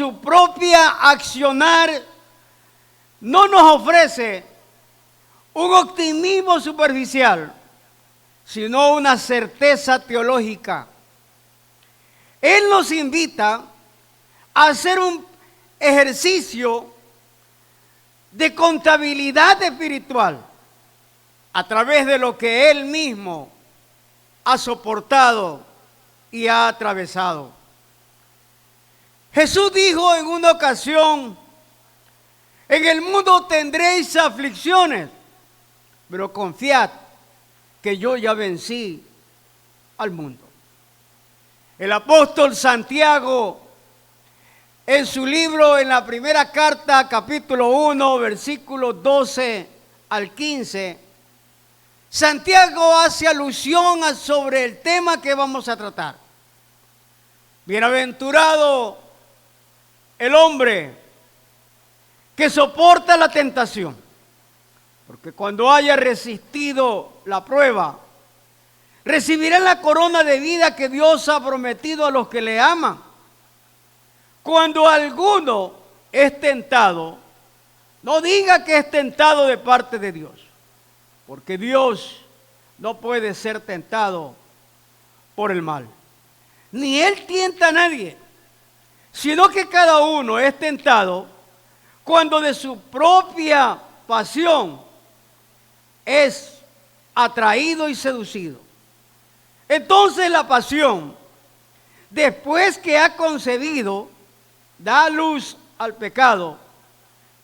su propia accionar no nos ofrece un optimismo superficial, sino una certeza teológica. Él nos invita a hacer un ejercicio de contabilidad espiritual a través de lo que Él mismo ha soportado y ha atravesado. Jesús dijo en una ocasión: en el mundo tendréis aflicciones, pero confiad que yo ya vencí al mundo. El apóstol Santiago, en su libro, en la primera carta, capítulo 1, versículos 12 al 15, Santiago hace alusión sobre el tema que vamos a tratar. Bienaventurado el hombre que soporta la tentación, porque cuando haya resistido la prueba, recibirá la corona de vida que Dios ha prometido a los que le aman. Cuando alguno es tentado, no diga que es tentado de parte de Dios, porque Dios no puede ser tentado por el mal. Ni Él tienta a nadie, sino que cada uno es tentado cuando de su propia pasión es atraído y seducido. Entonces la pasión, después que ha concebido, da luz al pecado,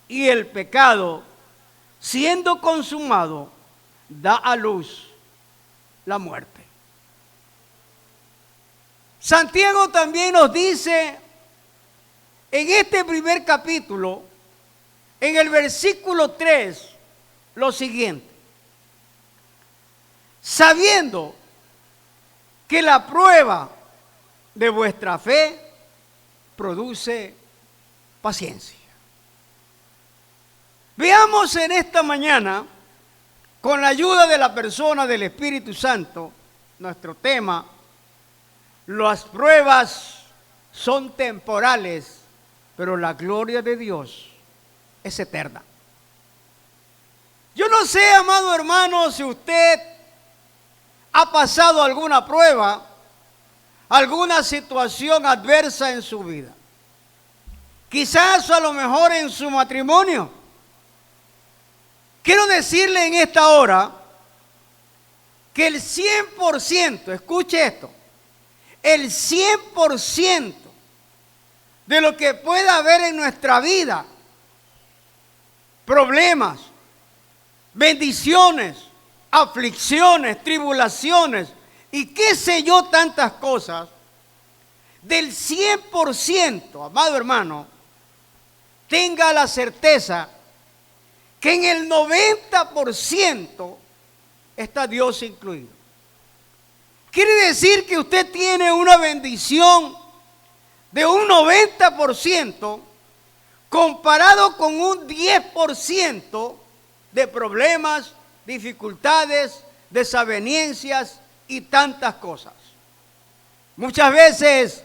y el pecado, siendo consumado, da a luz la muerte. Santiago también nos dice en este primer capítulo, en el versículo 3, lo siguiente: sabiendo que la prueba de vuestra fe produce paciencia. Veamos en esta mañana, con la ayuda de la persona del Espíritu Santo, nuestro tema: las pruebas son temporales, pero la gloria de Dios es eterna. Yo no sé, amado hermano, si usted ha pasado alguna prueba, alguna situación adversa en su vida. Quizás a lo mejor en su matrimonio. Quiero decirle en esta hora que el 100%, escuche esto, el 100% de lo que pueda haber en nuestra vida, problemas, bendiciones, aflicciones, tribulaciones y qué sé yo, tantas cosas, del 100%, amado hermano, tenga la certeza que en el 90% está Dios incluido. Quiere decir que usted tiene una bendición de un 90% comparado con un 10% de problemas, dificultades, desavenencias y tantas cosas. Muchas veces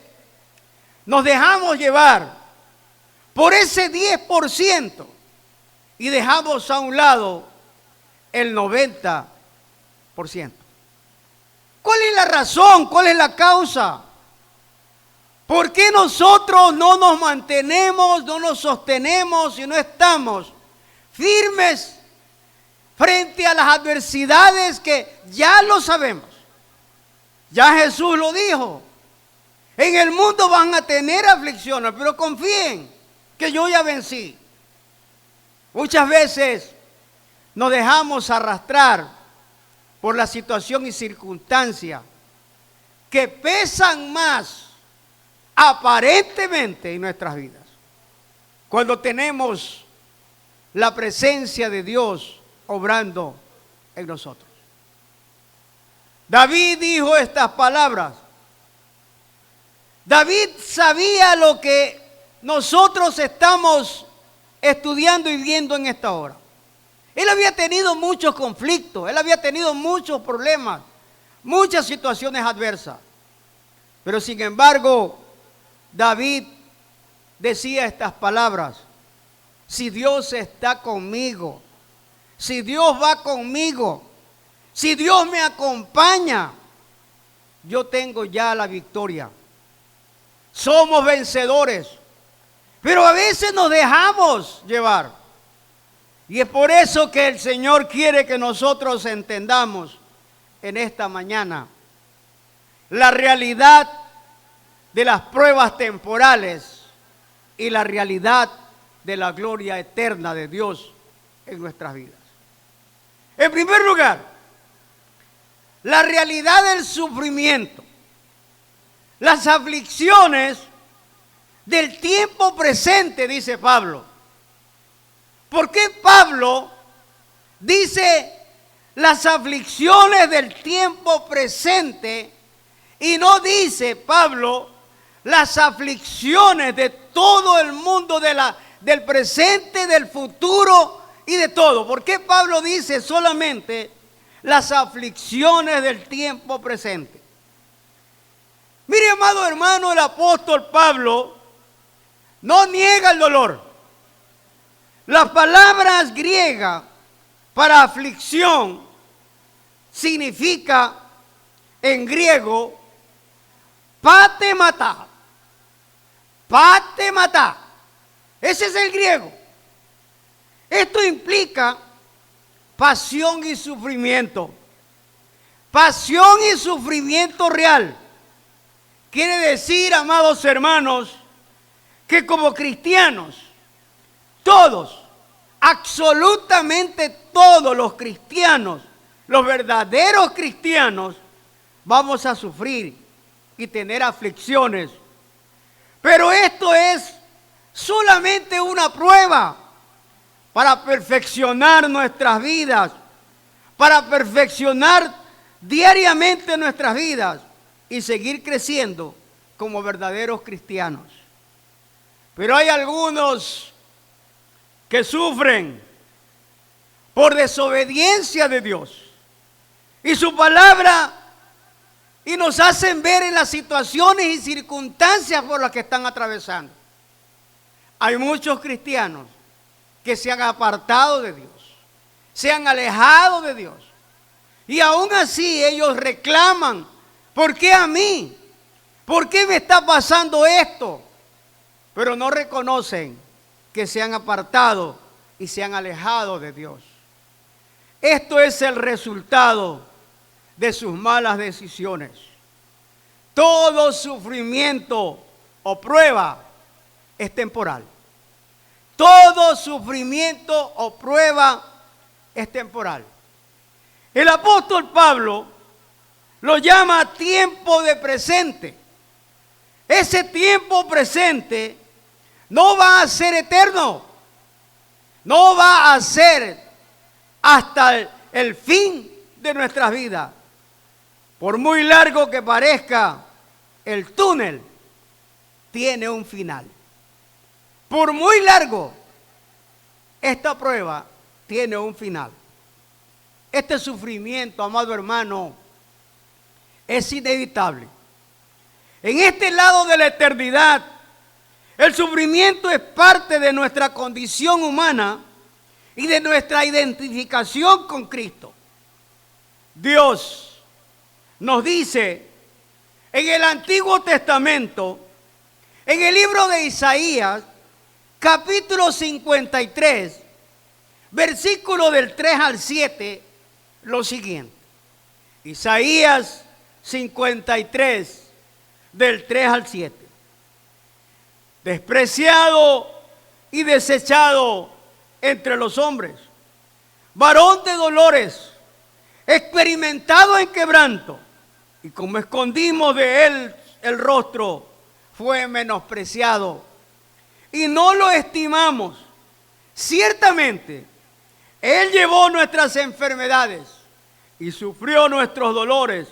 nos dejamos llevar por ese 10% y dejamos a un lado el 90%. ¿Cuál es la razón? ¿Cuál es la causa? ¿Por qué nosotros no nos mantenemos, no nos sostenemos y no estamos firmes frente a las adversidades que ya lo sabemos? Ya Jesús lo dijo. En el mundo van a tener aflicciones, pero confíen que yo ya vencí. Muchas veces nos dejamos arrastrar por la situación y circunstancia que pesan más aparentemente en nuestras vidas, cuando tenemos la presencia de Dios obrando en nosotros. David dijo estas palabras. David sabía lo que nosotros estamos estudiando y viendo en esta hora. Él había tenido muchos conflictos, él había tenido muchos problemas, muchas situaciones adversas. Pero sin embargo, David decía estas palabras: si Dios está conmigo, si Dios va conmigo, si Dios me acompaña, yo tengo ya la victoria. Somos vencedores, pero a veces nos dejamos llevar. Y es por eso que el Señor quiere que nosotros entendamos en esta mañana la realidad de las pruebas temporales y la realidad de la gloria eterna de Dios en nuestras vidas. En primer lugar, la realidad del sufrimiento, las aflicciones del tiempo presente, dice Pablo. ¿Por qué Pablo dice las aflicciones del tiempo presente y no dice Pablo las aflicciones de todo el mundo del presente, del futuro y de todo? ¿Por qué Pablo dice solamente las aflicciones del tiempo presente? Mire, amado hermano, el apóstol Pablo no niega el dolor. Las palabras griegas para aflicción significa en griego patemata. Patemata. Ese es el griego. Esto implica pasión y sufrimiento. Pasión y sufrimiento real. Quiere decir, amados hermanos, que como cristianos, todos, absolutamente todos los cristianos, los verdaderos cristianos, vamos a sufrir y tener aflicciones. Pero esto es solamente una prueba para perfeccionar nuestras vidas, para perfeccionar diariamente nuestras vidas y seguir creciendo como verdaderos cristianos. Pero hay algunos que sufren por desobediencia de Dios y su palabra, y nos hacen ver en las situaciones y circunstancias por las que están atravesando. Hay muchos cristianos que se han apartado de Dios, se han alejado de Dios, y aún así ellos reclaman: ¿por qué a mí? ¿Por qué me está pasando esto? Pero no reconocen que se han apartado y se han alejado de Dios. Esto es el resultado de sus malas decisiones. Todo sufrimiento o prueba es temporal. Todo sufrimiento o prueba es temporal. El apóstol Pablo lo llama tiempo de presente. Ese tiempo presente no va a ser eterno, no va a ser hasta el fin de nuestras vidas. Por muy largo que parezca, el túnel tiene un final. Por muy largo, esta prueba tiene un final. Este sufrimiento, amado hermano, es inevitable. En este lado de la eternidad, el sufrimiento es parte de nuestra condición humana y de nuestra identificación con Cristo. Dios nos dice en el Antiguo Testamento, en el libro de Isaías, capítulo 53, versículo del 3 al 7, lo siguiente. Isaías 53, del 3 al 7. Despreciado y desechado entre los hombres, varón de dolores, experimentado en quebranto, y como escondimos de él el rostro, fue menospreciado y no lo estimamos. Ciertamente, él llevó nuestras enfermedades y sufrió nuestros dolores,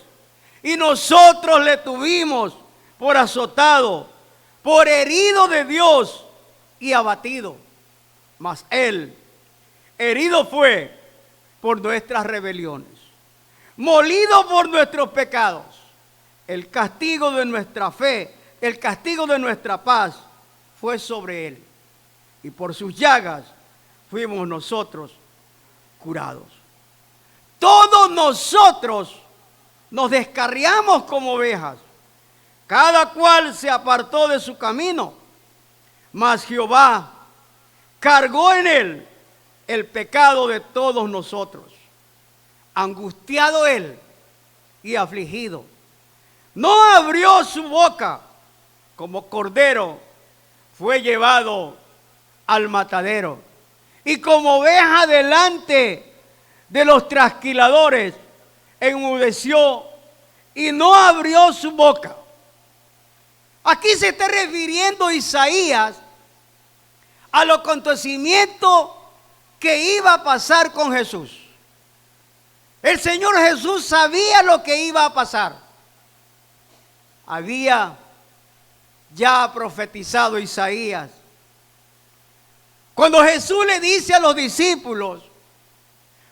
y nosotros le tuvimos por azotado, por herido de Dios y abatido. Mas él herido fue por nuestras rebeliones, molido por nuestros pecados. El castigo de nuestra fe, el castigo de nuestra paz fue sobre él, y por sus llagas fuimos nosotros curados. Todos nosotros nos descarriamos como ovejas, cada cual se apartó de su camino, mas Jehová cargó en él el pecado de todos nosotros. Angustiado él y afligido, no abrió su boca, como cordero fue llevado al matadero, y como oveja delante de los trasquiladores enmudeció y no abrió su boca. Aquí se está refiriendo Isaías a los acontecimientos que iba a pasar con Jesús. El Señor Jesús sabía lo que iba a pasar. Había ya profetizado Isaías. Cuando Jesús le dice a los discípulos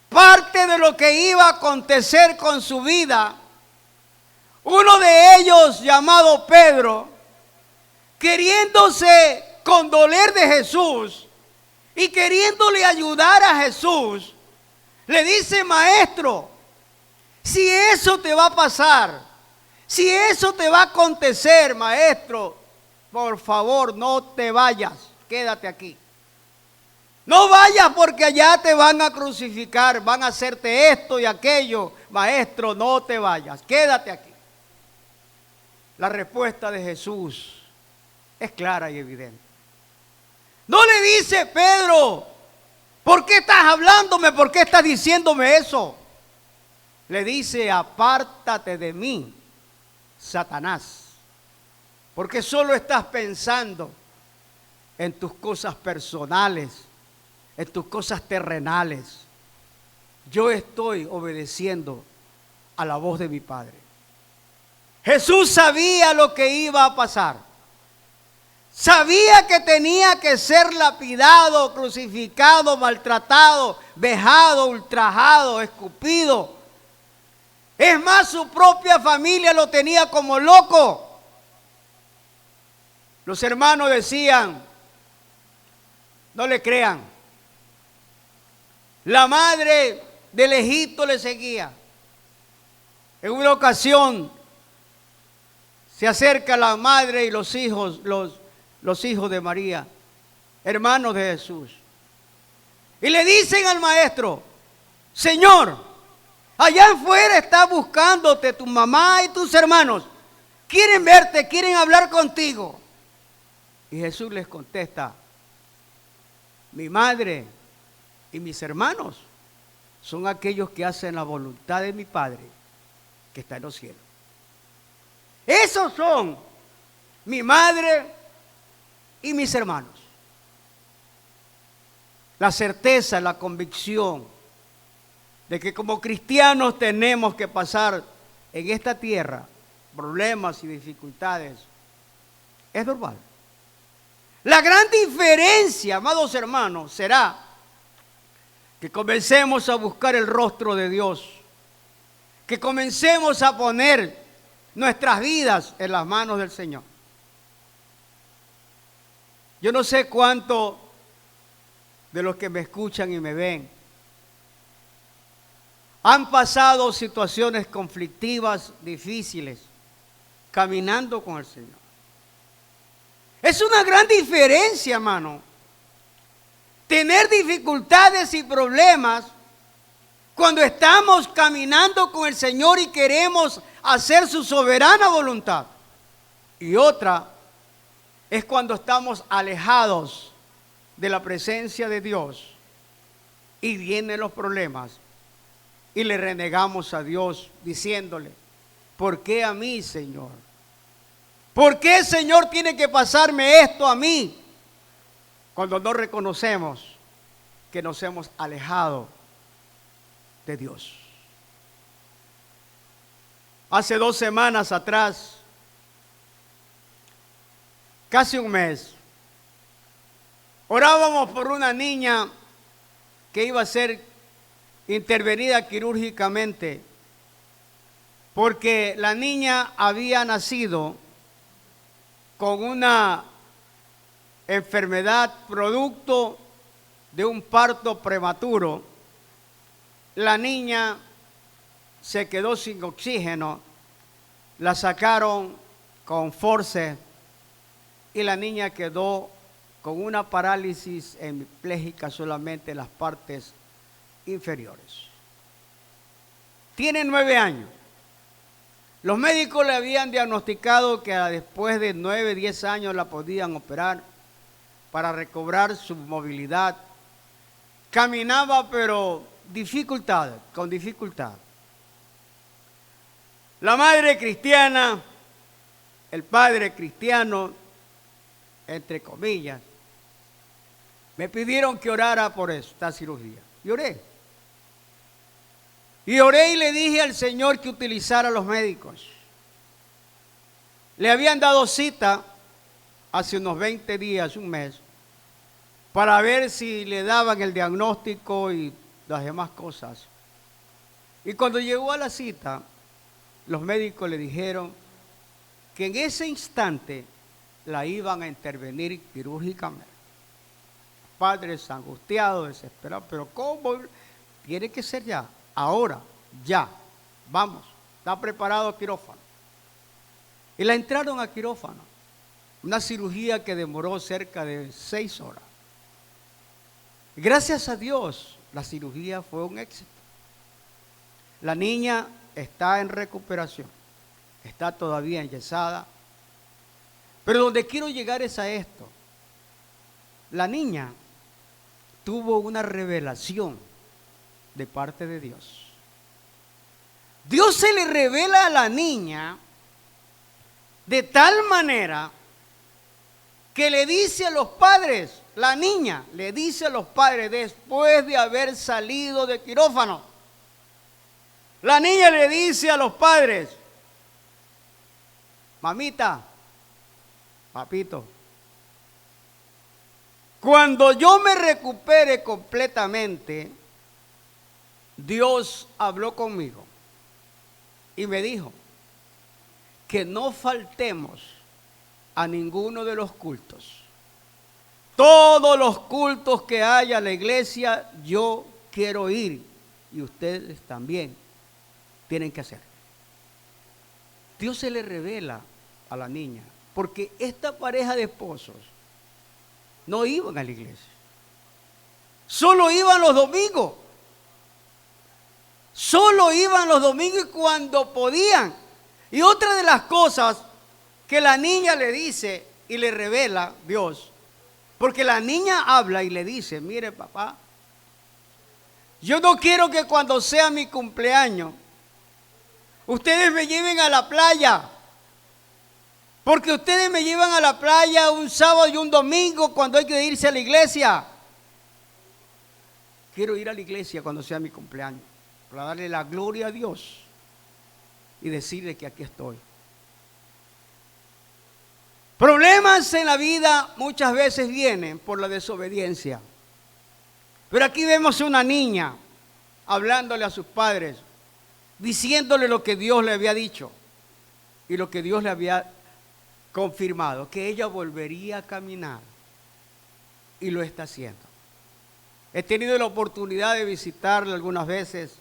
parte de lo que iba a acontecer con su vida, uno de ellos, llamado Pedro, queriéndose condoler de Jesús y queriéndole ayudar a Jesús, le dice: maestro, si eso te va a pasar, si eso te va a acontecer, maestro, por favor no te vayas, quédate aquí. No vayas porque allá te van a crucificar, van a hacerte esto y aquello. Maestro, no te vayas, quédate aquí. La respuesta de Jesús es clara y evidente. No le dice: Pedro, ¿por qué estás hablándome? ¿Por qué estás diciéndome eso? Le dice: apártate de mí, Satanás, porque solo estás pensando en tus cosas personales, en tus cosas terrenales. Yo estoy obedeciendo a la voz de mi Padre. Jesús sabía lo que iba a pasar. Sabía que tenía que ser lapidado, crucificado, maltratado, vejado, ultrajado, escupido. Es más, su propia familia lo tenía como loco. Los hermanos decían: no le crean. La madre del Egipto le seguía. En una ocasión se acerca la madre y los hijos, los hijos de María, hermanos de Jesús, y le dicen al maestro: Señor, allá afuera está buscándote tu mamá y tus hermanos, quieren verte, quieren hablar contigo. Y Jesús les contesta: mi madre y mis hermanos son aquellos que hacen la voluntad de mi Padre que está en los cielos. Esos son mi madre y mis hermanos. La certeza, la convicción de que como cristianos tenemos que pasar en esta tierra problemas y dificultades es normal. La gran diferencia, amados hermanos, será que comencemos a buscar el rostro de Dios, que comencemos a poner nuestras vidas en las manos del Señor. Yo no sé cuánto de los que me escuchan y me ven han pasado situaciones conflictivas, difíciles, caminando con el Señor. Es una gran diferencia, hermano, tener dificultades y problemas cuando estamos caminando con el Señor y queremos hacer su soberana voluntad. Y otra es cuando estamos alejados de la presencia de Dios y vienen los problemas y le renegamos a Dios diciéndole: ¿por qué a mí, Señor? ¿Por qué, Señor, tiene que pasarme esto a mí? Cuando no reconocemos que nos hemos alejado de Dios. Hace 2 semanas atrás, casi un mes, orábamos por una niña que iba a ser intervenida quirúrgicamente porque la niña había nacido con una enfermedad producto de un parto prematuro. La niña se quedó sin oxígeno, la sacaron con forceps y la niña quedó con una parálisis hemipléjica solamente en las partes inferiores. Tiene 9 años. Los médicos le habían diagnosticado que después de 9, 10 años la podían operar para recobrar su movilidad. Caminaba, pero con dificultad. La madre cristiana, el padre cristiano, entre comillas, me pidieron que orara por esta cirugía. Y oré. Y oré y le dije al Señor que utilizara a los médicos. Le habían dado cita hace unos 20 días, un mes, para ver si le daban el diagnóstico y las demás cosas. Y cuando llegó a la cita, los médicos le dijeron que en ese instante la iban a intervenir quirúrgicamente. Padres angustiados, desesperados, pero ¿cómo? Tiene que ser ya, ahora, ya, vamos, está preparado quirófano. Y la entraron a quirófano, una cirugía que demoró cerca de 6 horas. Gracias a Dios, la cirugía fue un éxito. La niña está en recuperación, está todavía enyesada, pero donde quiero llegar es a esto. La niña tuvo una revelación de parte de Dios. Dios se le revela a la niña de tal manera que le dice a los padres, la niña le dice a los padres después de haber salido de quirófano, la niña le dice a los padres, mamita, papito, cuando yo me recupere completamente, Dios habló conmigo y me dijo que no faltemos a ninguno de los cultos. Todos los cultos que haya en la iglesia, yo quiero ir y ustedes también tienen que hacer. Dios se le revela a la niña, porque esta pareja de esposos no iban a la iglesia. Solo iban los domingos. Solo iban los domingos y cuando podían. Y otra de las cosas que la niña le dice y le revela Dios, porque la niña habla y le dice, mire papá, yo no quiero que cuando sea mi cumpleaños, ustedes me lleven a la playa. Porque ustedes me llevan a la playa un sábado y un domingo cuando hay que irse a la iglesia. Quiero ir a la iglesia cuando sea mi cumpleaños, para darle la gloria a Dios y decirle que aquí estoy. Problemas en la vida muchas veces vienen por la desobediencia. Pero aquí vemos una niña hablándole a sus padres, diciéndole lo que Dios le había dicho y lo que Dios le había confirmado, que ella volvería a caminar, y lo está haciendo. He tenido la oportunidad de visitarla algunas veces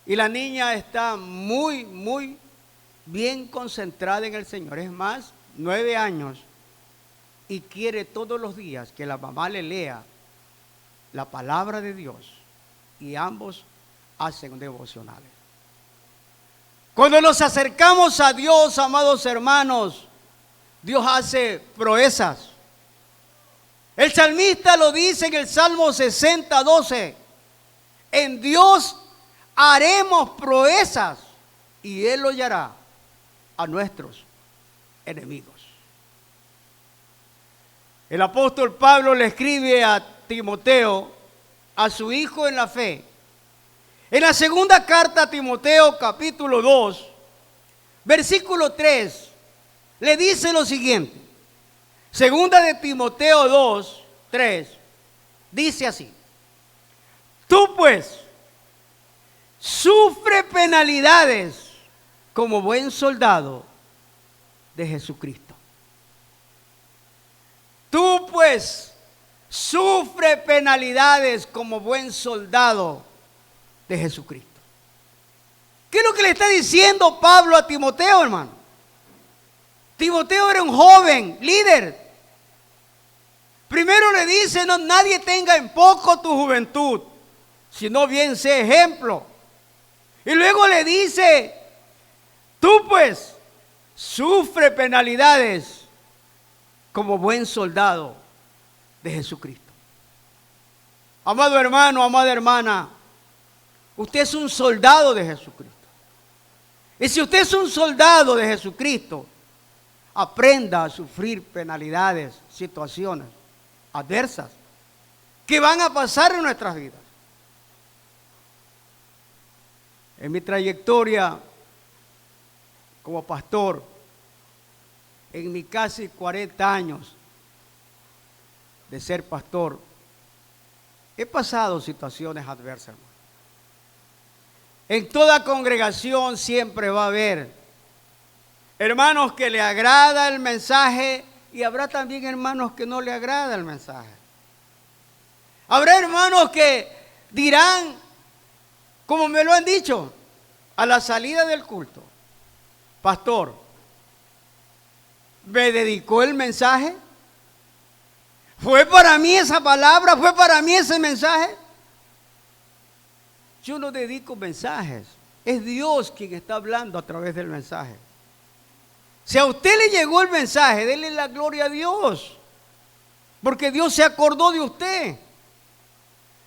y la niña está muy, muy bien concentrada en el Señor. Es más, 9 años y quiere todos los días que la mamá le lea la palabra de Dios y ambos hacen devocionales. Cuando nos acercamos a Dios, amados hermanos, Dios hace proezas. El salmista lo dice en el Salmo 60:12. En Dios haremos proezas y Él hollará a nuestros enemigos. El apóstol Pablo le escribe a Timoteo, a su hijo en la fe. En la segunda carta a Timoteo, capítulo 2, versículo 3, le dice lo siguiente. Segunda de Timoteo 2, 3, dice así: tú pues, sufre penalidades como buen soldado de Jesucristo. Tú pues sufre penalidades como buen soldado de Jesucristo. ¿Qué es lo que le está diciendo Pablo a Timoteo, hermano? Timoteo era un joven líder. Primero le dice, no, nadie tenga en poco tu juventud, sino bien sé ejemplo. Y luego le dice, tú pues sufre penalidades como buen soldado de Jesucristo. Amado hermano, amada hermana, usted es un soldado de Jesucristo. Y si usted es un soldado de Jesucristo, aprenda a sufrir penalidades, situaciones adversas que van a pasar en nuestras vidas. En mi trayectoria como pastor, en mis casi 40 años de ser pastor, he pasado situaciones adversas, hermano. En toda congregación siempre va a haber hermanos que le agrada el mensaje y habrá también hermanos que no le agrada el mensaje. Habrá hermanos que dirán, como me lo han dicho, a la salida del culto, pastor, ¿me dedicó el mensaje? ¿Fue para mí esa palabra? ¿Fue para mí ese mensaje? Yo no dedico mensajes. Es Dios quien está hablando a través del mensaje. Si a usted le llegó el mensaje, denle la gloria a Dios. Porque Dios se acordó de usted.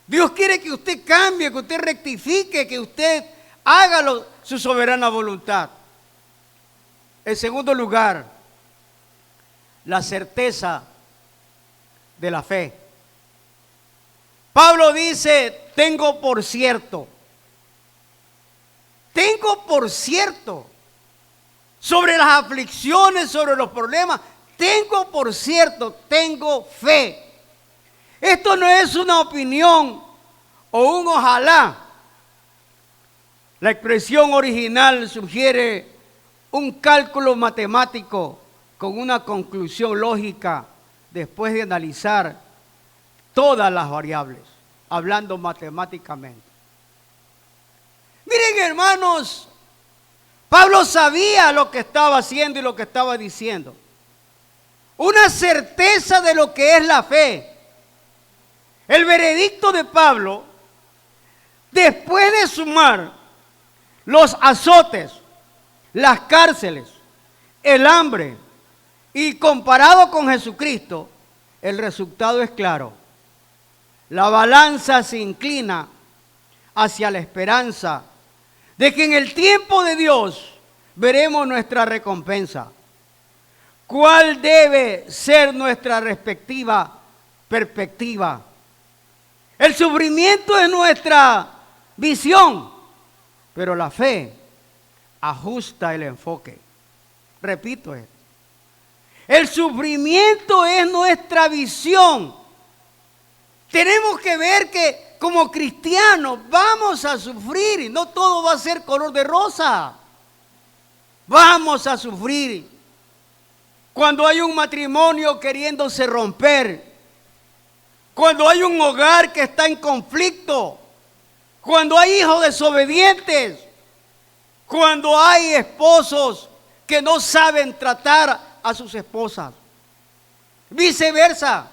Dios quiere que usted cambie, que usted rectifique, que usted haga su soberana voluntad. En segundo lugar, la certeza de la fe. Pablo dice, tengo por cierto, sobre las aflicciones, sobre los problemas, tengo por cierto, tengo fe. Esto no es una opinión o un ojalá. La expresión original sugiere un cálculo matemático con una conclusión lógica después de analizar todas las variables, hablando matemáticamente. Miren, hermanos, Pablo sabía lo que estaba haciendo y lo que estaba diciendo. Una certeza de lo que es la fe. El veredicto de Pablo, después de sumar los azotes, las cárceles, el hambre, y comparado con Jesucristo, el resultado es claro. La balanza se inclina hacia la esperanza de que en el tiempo de Dios veremos nuestra recompensa. ¿Cuál debe ser nuestra respectiva perspectiva? El sufrimiento es nuestra visión, pero la fe ajusta el enfoque. Repito esto. El sufrimiento es nuestra visión. Tenemos que ver que como cristianos vamos a sufrir y no todo va a ser color de rosa. Vamos a sufrir cuando hay un matrimonio queriéndose romper, cuando hay un hogar que está en conflicto, cuando hay hijos desobedientes, cuando hay esposos que no saben tratar a sus esposas, viceversa,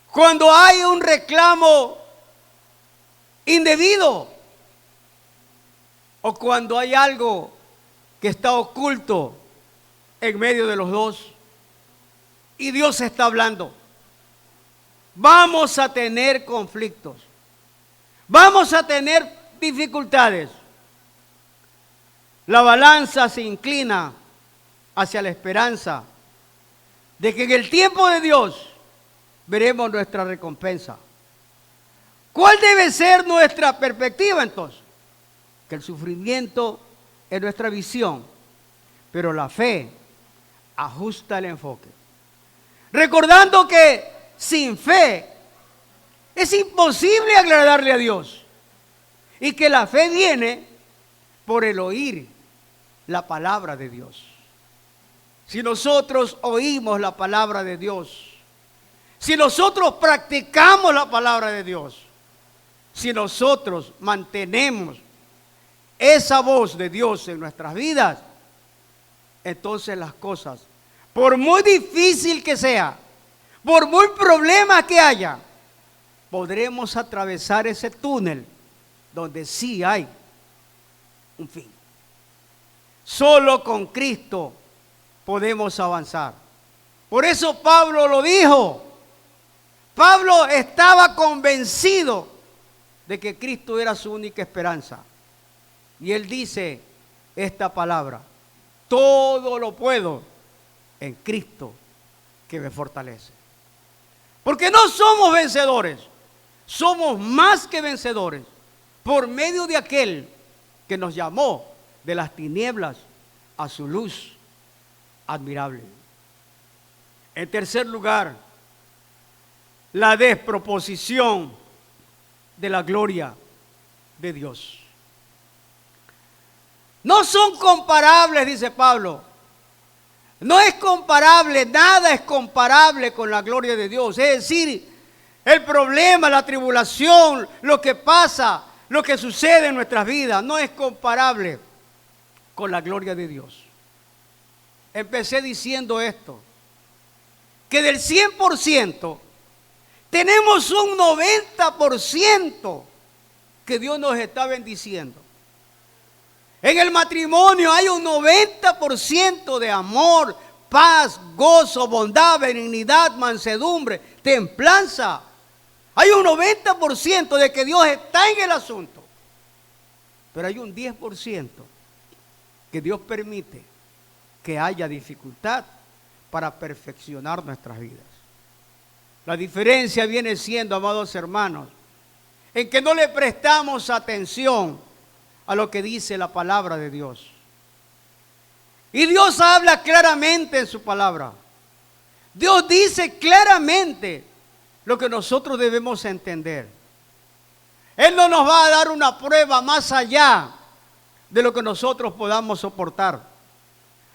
cuando hay un reclamo indebido o cuando hay algo que está oculto en medio de los dos y Dios está hablando. Vamos a tener conflictos, vamos a tener dificultades. La balanza se inclina hacia la esperanza de que en el tiempo de Dios veremos nuestra recompensa. ¿Cuál debe ser nuestra perspectiva entonces? Que el sufrimiento es nuestra visión, pero la fe ajusta el enfoque. Recordando que sin fe es imposible agradarle a Dios y que la fe viene por el oír la palabra de Dios. Si nosotros oímos la palabra de Dios, si nosotros practicamos la palabra de Dios, si nosotros mantenemos esa voz de Dios en nuestras vidas, entonces las cosas, por muy difícil que sea, por muy problema que haya, podremos atravesar ese túnel donde sí hay un fin. Solo con Cristo podemos avanzar. Por eso Pablo lo dijo. Pablo estaba convencido de que Cristo era su única esperanza. Y él dice esta palabra: todo lo puedo en Cristo que me fortalece. Porque no somos vencedores, somos más que vencedores por medio de aquel que nos llamó de las tinieblas a su luz admirable. En tercer lugar, la desproposición de la gloria de Dios. No son comparables, dice Pablo. No es comparable, nada es comparable con la gloria de Dios. Es decir, el problema, la tribulación, lo que pasa, lo que sucede en nuestras vidas, no es comparable con la gloria de Dios. Empecé diciendo esto, que del 100% tenemos un 90% que Dios nos está bendiciendo. En el matrimonio hay un 90% de amor, paz, gozo, bondad, benignidad, mansedumbre, templanza. Hay un 90% de que Dios está en el asunto. Pero hay un 10% que Dios permite que haya dificultad para perfeccionar nuestras vidas. La diferencia viene siendo, amados hermanos, en que no le prestamos atención a lo que dice la palabra de Dios. Y Dios habla claramente en su palabra. Dios dice claramente lo que nosotros debemos entender. Él no nos va a dar una prueba más allá de lo que nosotros podamos soportar.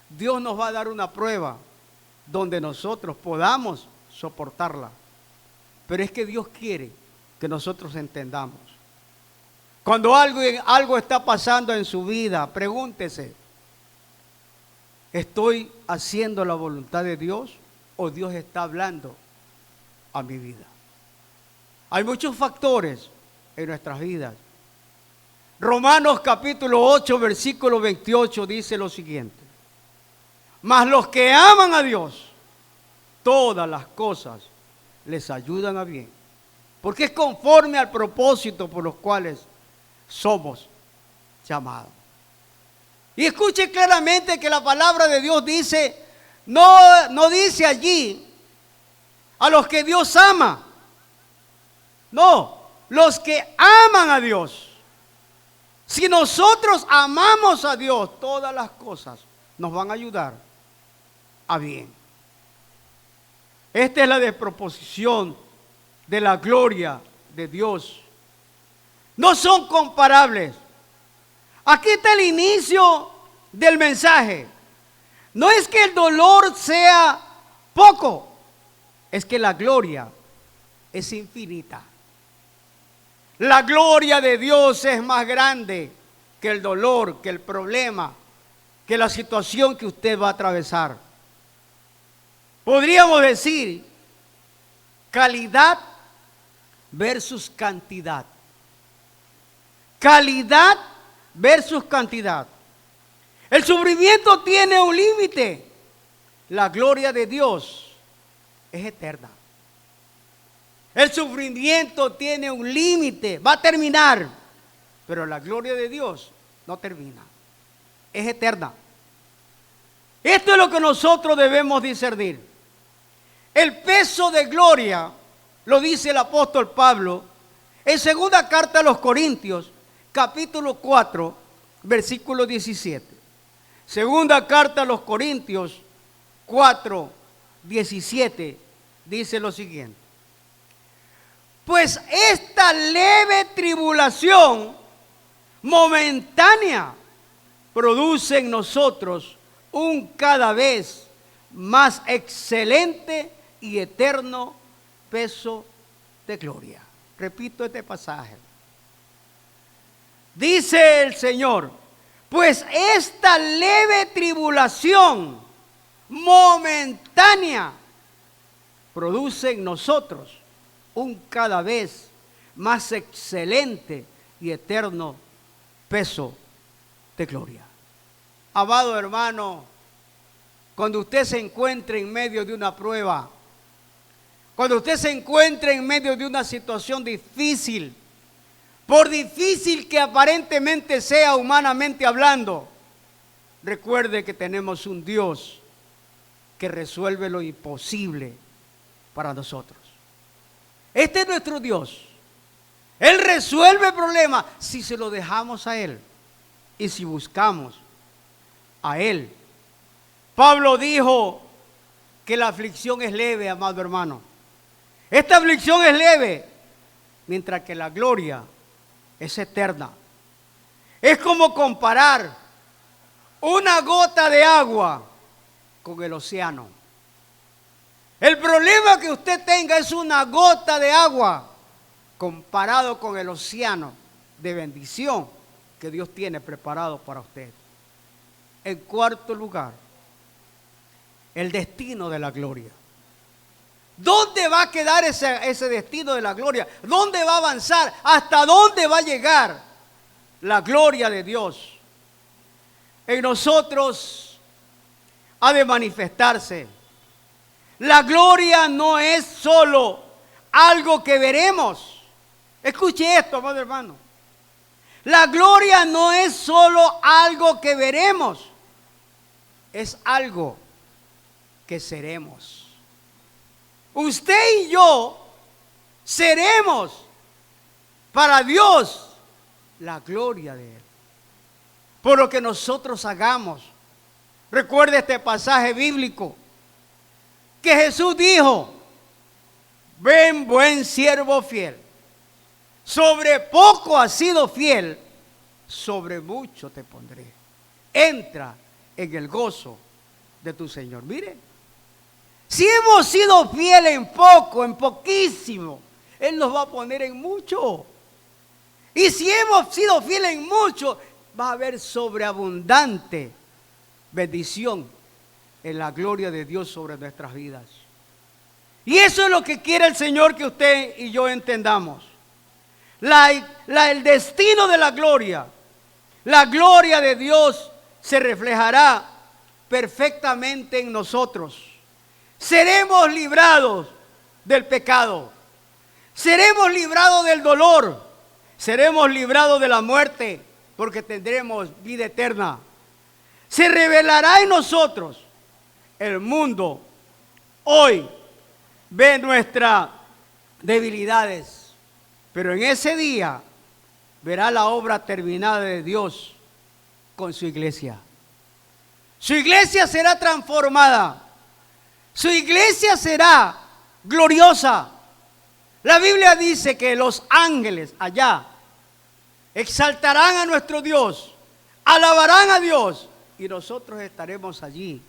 Dios nos va a dar una prueba donde nosotros podamos soportarla. Pero es que Dios quiere que nosotros entendamos. Cuando algo está pasando en su vida, pregúntese: ¿estoy haciendo la voluntad de Dios o Dios está hablando a mi vida? Hay muchos factores en nuestras vidas. Romanos capítulo 8, versículo 28 dice lo siguiente: mas los que aman a Dios, todas las cosas les ayudan a bien, porque es conforme al propósito por los cuales somos llamados. Y escuche claramente que la palabra de Dios dice, no dice allí a los que Dios ama, no, los que aman a Dios. Si nosotros amamos a Dios, todas las cosas nos van a ayudar a bien. Esta es la desproposición de la gloria de Dios. No son comparables. Aquí está el inicio del mensaje. No es que el dolor sea poco, es que la gloria es infinita. La gloria de Dios es más grande que el dolor, que el problema, que la situación que usted va a atravesar. Podríamos decir calidad versus cantidad. Calidad versus cantidad. El sufrimiento tiene un límite. La gloria de Dios es eterna. El sufrimiento tiene un límite, va a terminar, pero la gloria de Dios no termina, es eterna. Esto es lo que nosotros debemos discernir. El peso de gloria, lo dice el apóstol Pablo, en segunda carta a los Corintios, capítulo 4, versículo 17. Segunda carta a los Corintios 4, 17, dice lo siguiente: pues esta leve tribulación momentánea produce en nosotros un cada vez más excelente y eterno peso de gloria. Repito este pasaje. Dice el Señor, pues esta leve tribulación momentánea produce en nosotros un cada vez más excelente y eterno peso de gloria. Amado hermano, cuando usted se encuentre en medio de una prueba, cuando usted se encuentre en medio de una situación difícil, por difícil que aparentemente sea humanamente hablando, recuerde que tenemos un Dios que resuelve lo imposible para nosotros. Este es nuestro Dios. Él resuelve problemas si se lo dejamos a Él y si buscamos a Él. Pablo dijo que la aflicción es leve, amado hermano. Esta aflicción es leve, mientras que la gloria es eterna. Es como comparar una gota de agua con el océano. El problema que usted tenga es una gota de agua comparado con el océano de bendición que Dios tiene preparado para usted. En cuarto lugar, el destino de la gloria. ¿Dónde va a quedar ese destino de la gloria? ¿Dónde va a avanzar? ¿Hasta dónde va a llegar la gloria de Dios? En nosotros ha de manifestarse. La gloria no es solo algo que veremos. Escuche esto, amado hermano. La gloria no es solo algo que veremos. Es algo que seremos. Usted y yo seremos para Dios la gloria de Él. Por lo que nosotros hagamos. Recuerde este pasaje bíblico que Jesús dijo: ven, buen siervo fiel, sobre poco has sido fiel, sobre mucho te pondré. Entra en el gozo de tu Señor. Mire, si hemos sido fieles en poco, en poquísimo, Él nos va a poner en mucho. Y si hemos sido fieles en mucho, va a haber sobreabundante bendición en la gloria de Dios sobre nuestras vidas. Y eso es lo que quiere el Señor que usted y yo entendamos. El destino de la gloria de Dios se reflejará perfectamente en nosotros. Seremos librados del pecado, seremos librados del dolor, seremos librados de la muerte, porque tendremos vida eterna. Se revelará en nosotros. El mundo hoy ve nuestras debilidades, pero en ese día verá la obra terminada de Dios con su iglesia. Su iglesia será transformada. Su iglesia será gloriosa. La Biblia dice que los ángeles allá exaltarán a nuestro Dios, alabarán a Dios, y nosotros estaremos allí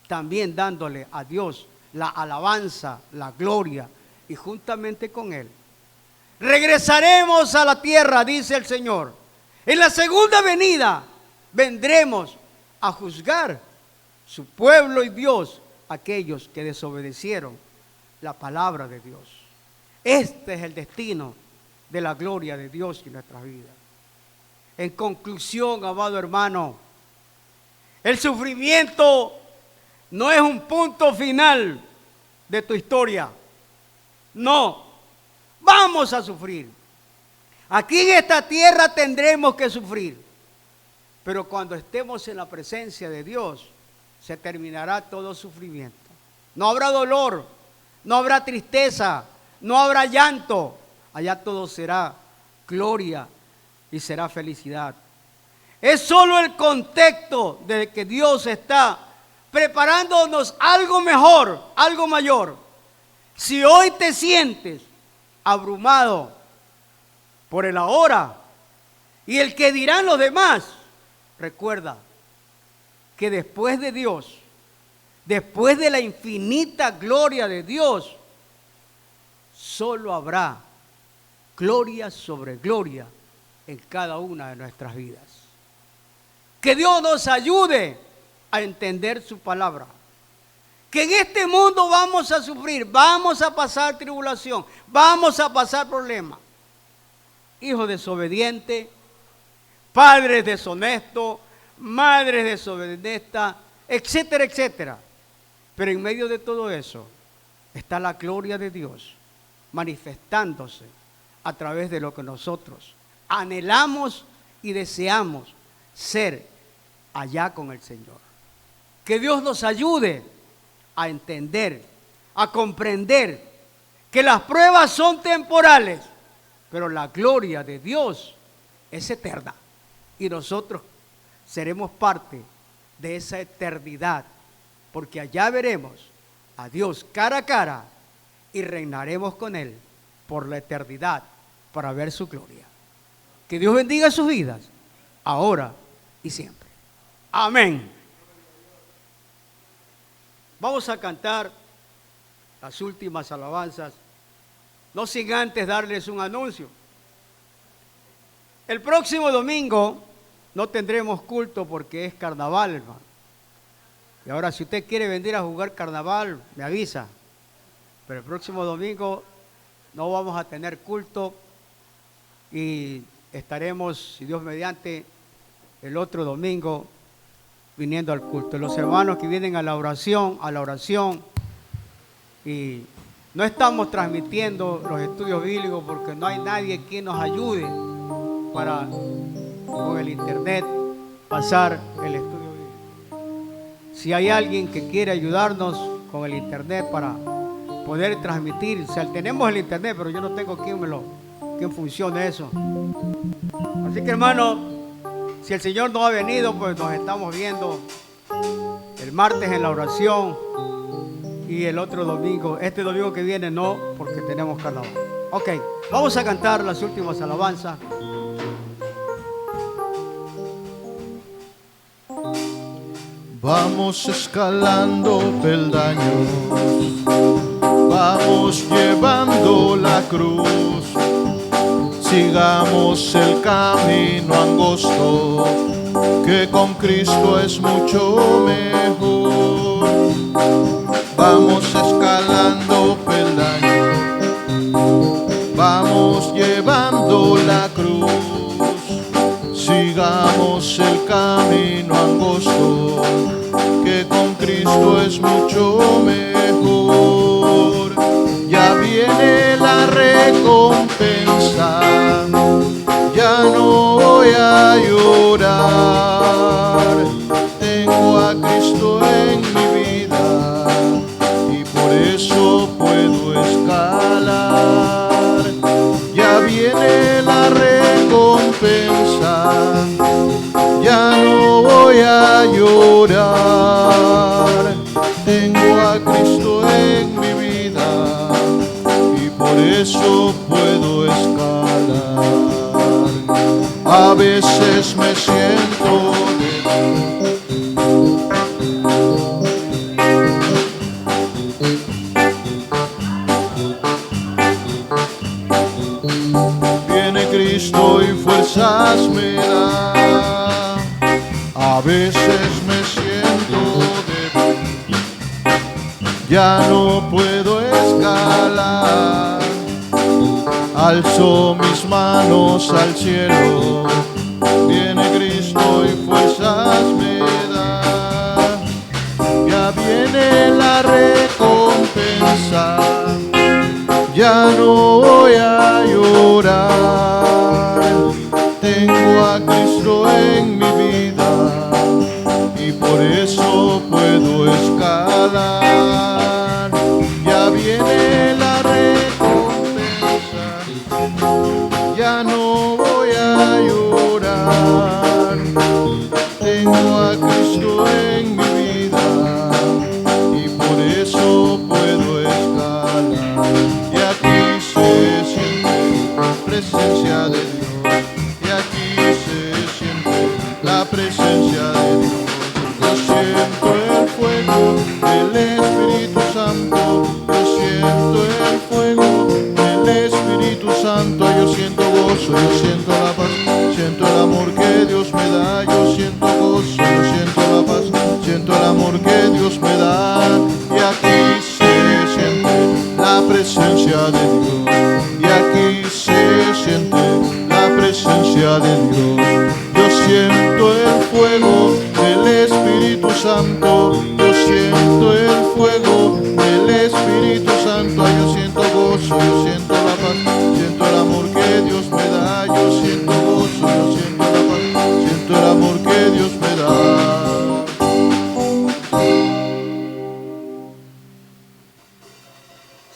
también dándole a Dios la alabanza, la gloria, y juntamente con Él regresaremos a la tierra, dice el Señor. En la segunda venida vendremos a juzgar su pueblo y Dios, aquellos que desobedecieron la palabra de Dios. Este es el destino de la gloria de Dios en nuestras vidas. En conclusión, amado hermano, el sufrimiento no es un punto final de tu historia. No, vamos a sufrir. Aquí en esta tierra tendremos que sufrir. Pero cuando estemos en la presencia de Dios, se terminará todo sufrimiento. No habrá dolor, no habrá tristeza, no habrá llanto. Allá todo será gloria y será felicidad. Es solo el contexto de que Dios está preparándonos algo mejor, algo mayor. Si hoy te sientes abrumado por el ahora y el que dirán los demás, recuerda que después de Dios, después de la infinita gloria de Dios, solo habrá gloria sobre gloria en cada una de nuestras vidas. Que Dios nos ayude a entender su palabra. Que en este mundo vamos a sufrir, vamos a pasar tribulación, vamos a pasar problemas. Hijos desobedientes, padres deshonestos, madres deshonestas, etcétera, etcétera. Pero en medio de todo eso está la gloria de Dios manifestándose a través de lo que nosotros anhelamos y deseamos ser allá con el Señor. Que Dios nos ayude a entender, a comprender que las pruebas son temporales, pero la gloria de Dios es eterna. Y nosotros seremos parte de esa eternidad, porque allá veremos a Dios cara a cara y reinaremos con Él por la eternidad para ver su gloria. Que Dios bendiga sus vidas, ahora y siempre. Amén. Vamos a cantar las últimas alabanzas, no sin antes darles un anuncio. El próximo domingo no tendremos culto porque es carnaval, hermano. Y ahora, si usted quiere venir a jugar carnaval, me avisa. Pero el próximo domingo no vamos a tener culto y estaremos, si Dios mediante, el otro domingo viniendo al culto. Los hermanos que vienen a la oración, y no estamos transmitiendo los estudios bíblicos porque no hay nadie que nos ayude para con el internet pasar el estudio bíblico. Si hay alguien que quiere ayudarnos con el internet para poder transmitir, o sea, tenemos el internet, pero yo no tengo quien funcione eso. Así que, hermano, si el Señor no ha venido, pues nos estamos viendo el martes en la oración y el otro domingo, este domingo que viene no, porque tenemos carnaval. Ok, vamos a cantar las últimas alabanzas. Vamos escalando peldaños, vamos llevando la cruz, sigamos el camino angosto, que con Cristo es mucho mejor. Vamos escalando peldaños, vamos llevando la cruz, sigamos el camino angosto, que con Cristo es mucho mejor. Ya viene la recompensa, ya no voy a llorar. Tengo a Cristo en mi vida y por eso puedo escalar. Ya viene la recompensa, ya no voy a llorar. Tengo a Cristo en mi vida y por eso puedo escalar. A veces me siento viene Cristo y fuerzas me da. A veces me siento débil, ya no puedo escalar. Alzo mis manos al cielo, viene Cristo y fuerzas me da. Ya viene la recompensa, ya no voy a llorar. Tengo a Cristo en mi vida y por eso puedo escalar. Ya viene la recompensa, ya no voy a llorar. Tengo a Cristo en mi vida y por eso puedo escalar. Y aquí se siente yo siento gozo, yo siento la paz, siento el amor que Dios me da, yo siento gozo, yo siento la paz, siento el amor que Dios me da, y aquí se siente la presencia de Dios, y aquí se siente la presencia de Dios. Yo siento el fuego del Espíritu Santo, yo siento el fuego del Espíritu Santo, yo siento gozo, yo siento la paz, siento el amor que Dios me da, yo siento gozo, yo siento la paz, siento el amor que Dios me da.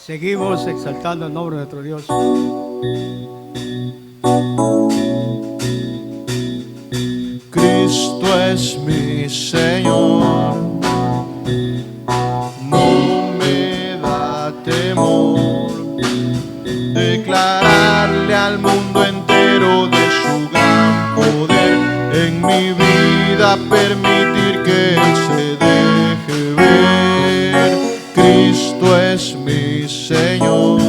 Seguimos exaltando el nombre de nuestro Dios. Cristo es mi Señor, no me da temor declararle al mundo entero de su gran poder en mi vida, permitir que Él se deje ver. Cristo es mi Señor,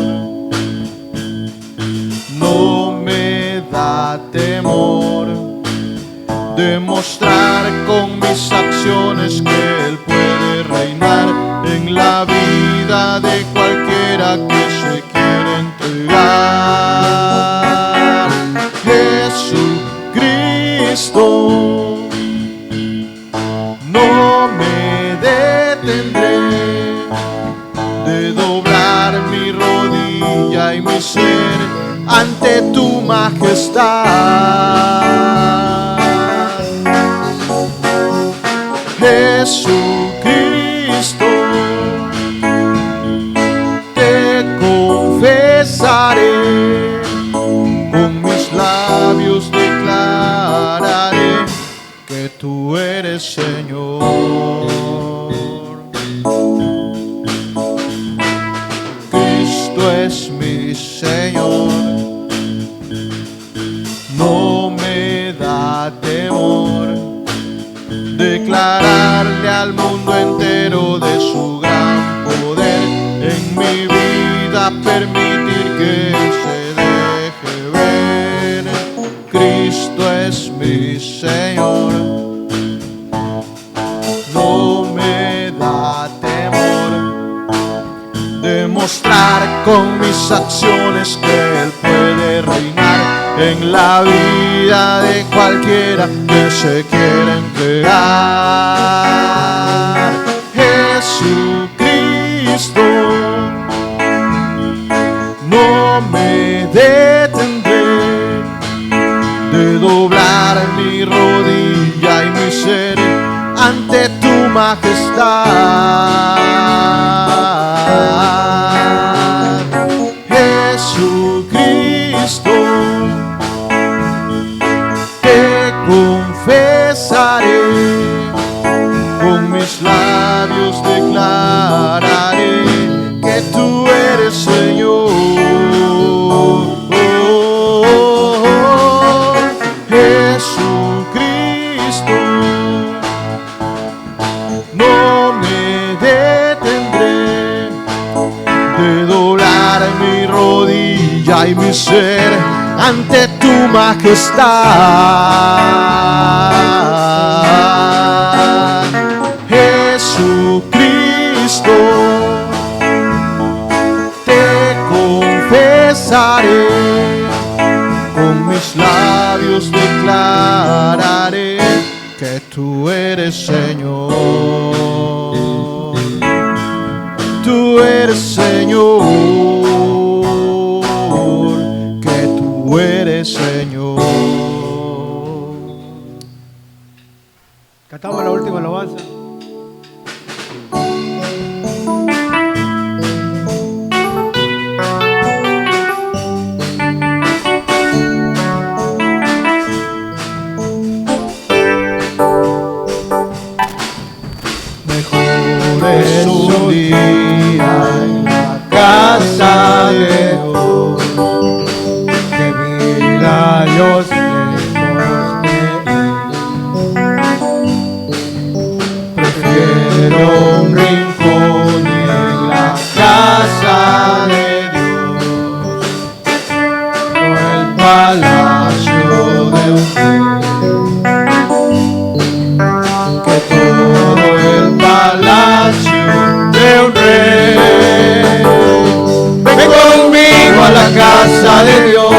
no me da temor demostrar con mis acciones que Él puede reinar en la vida de cualquiera que se quiera entregar. Jesucristo, no me detendré de doblar mi rodilla y mi ser ante tu majestad. Jesucristo, te confesaré, con mis labios declararé que tú eres Señor. Cristo es mi Señor, no me da temor declararle al mundo entero de su gran poder en mi vida, permitir que Él se deje ver. Cristo es mi Señor, no me da temor demostrar con mis acciones que Él puede reinar en la vida de cualquiera que se quiera entregar. Jesucristo, no me detendré de doblar mi rodilla y mi ser ante tu majestad. Jesucristo, confesaré, con mis labios declararé que tú eres Señor. Jesucristo, no me detendré de doblar mi rodilla y mi ser ante tu majestad. Jesucristo, te confesaré, con mis labios declararé que tú eres Señor. Tú eres Señor, que tú eres Señor. Cantamos la última alabanza. Mejor es un día en la casa palacio de un rey, que todo el palacio de un rey. Ven conmigo a la casa de Dios,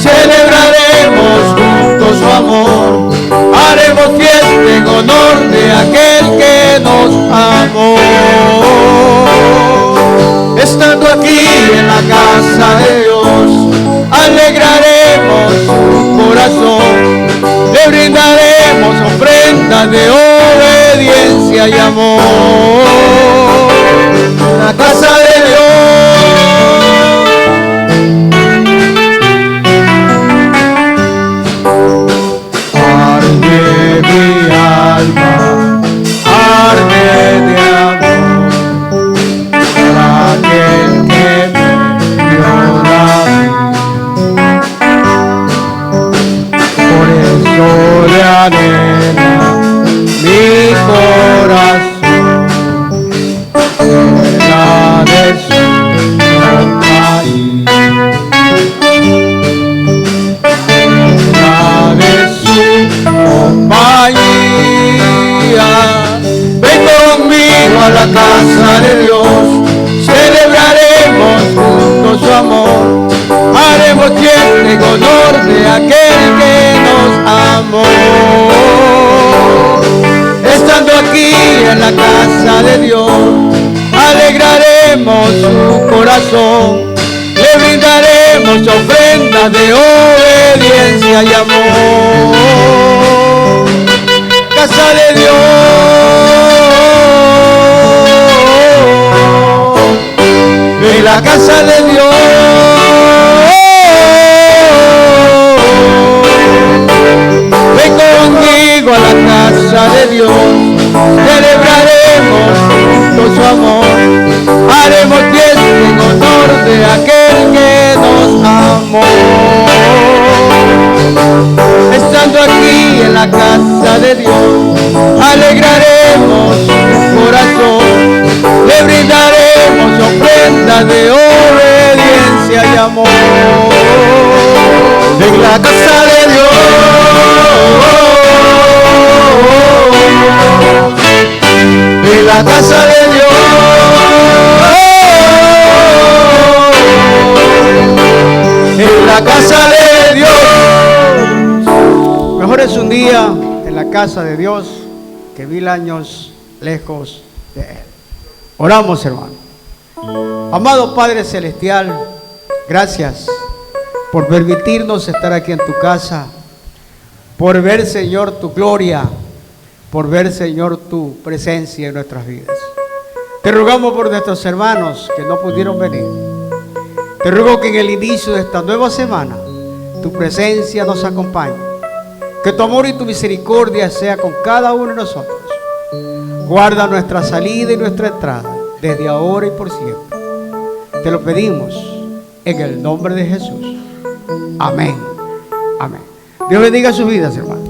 celebraremos juntos su amor, haremos fiesta en honor de aquel que nos amó. Estando aquí en la casa de Dios, alegraremos su corazón, le brindaremos ofrendas de obediencia y amor. La casa de mi alma arde de amor por aquel que me dio la vida. Por eso le anhela mi corazón, llena de su compañía. Ven conmigo a la casa de Dios, celebraremos juntos su amor, haremos fiesta en honor de aquel que nos amó. Estando aquí en la casa de Dios, alegraremos su corazón, le brindaremos ofrendas de obediencia y amor. Casa de Dios, en la casa de Dios, ven conmigo a la casa de Dios, celebraremos juntos su amor, haremos fiesta en honor de aquel que nos amó. Estando aquí en la casa de Dios, alegraremos su corazón, le brindaremos ofrendas de obediencia y amor. En la casa de Dios, en la casa de Dios, en la casa de Dios. Mejor es un día en la casa de Dios que 1000 años lejos de Él. Oramos, hermano. Amado Padre Celestial, gracias por permitirnos estar aquí en tu casa, por ver, Señor, tu gloria, por ver, Señor, tu presencia en nuestras vidas. Te rogamos por nuestros hermanos que no pudieron venir. Te ruego que en el inicio de esta nueva semana tu presencia nos acompañe. Que tu amor y tu misericordia sea con cada uno de nosotros. Guarda nuestra salida y nuestra entrada desde ahora y por siempre. Te lo pedimos en el nombre de Jesús. Amén. Amén. Dios bendiga sus vidas, hermanos.